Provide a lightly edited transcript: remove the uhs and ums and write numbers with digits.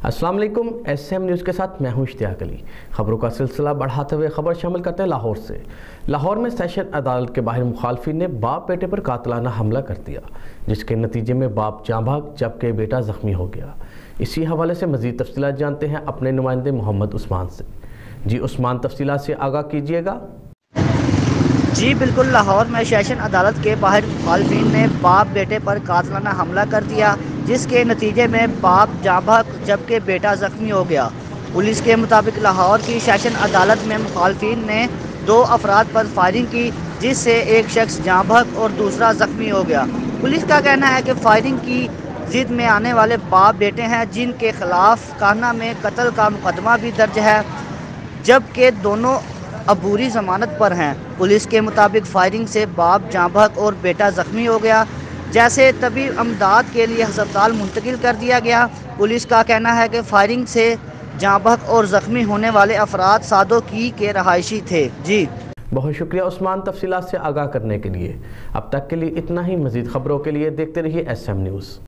अस्सलाम वालेकुम। SM news के साथ मैं हूं इश्तियाक अली। खबरों का सिलसिला बढ़ाते हुए खबर शामिल करते हैं लाहौर से। लाहौर में सेशन अदालत के बाहर मुखालफिन ने बाप बेटे पर कातिलाना हमला कर दिया, जिसके नतीजे में बाप जाँ भाग जबकि बेटा जख्मी हो गया। इसी हवाले से मज़ीद तफसीलात जानते हैं अपने नुमाइंदे मोहम्मद उस्मान से। जी उस्मान, तफसीलात से आगाह कीजिएगा। जी बिल्कुल, लाहौर में सेशन अदालत के बाहर मुखालफिन ने बाप बेटे पर कातिलाना हमला कर दिया, जिसके नतीजे में बाप जाँ भाग जबकि बेटा जख्मी हो गया। पुलिस के मुताबिक लाहौर की सेशन अदालत में मुखालफिन ने 2 अफराद पर फायरिंग की, जिससे एक शख्स जाँ भाग और दूसरा जख्मी हो गया। पुलिस का कहना है कि फायरिंग की जिद में आने वाले बाप बेटे हैं, जिनके खिलाफ कान्हा में कत्ल का मुकदमा भी दर्ज है, जबकि दोनों अबूरी जमानत पर हैं। पुलिस के मुताबिक फायरिंग से बाप जाँ भाग और बेटा जख्मी हो गया, जैसे तभी अमदाद के लिए अस्पताल मुंतकिल कर दिया गया। पुलिस का कहना है कि फायरिंग से जाँ भाग और जख्मी होने वाले अफराद सादोकी के रहायशी थे। जी बहुत शुक्रिया उस्मान, तफसीलात से आगाह करने के लिए। अब तक के लिए इतना ही। मज़ीद खबरों के लिए देखते रहिए SM न्यूज़।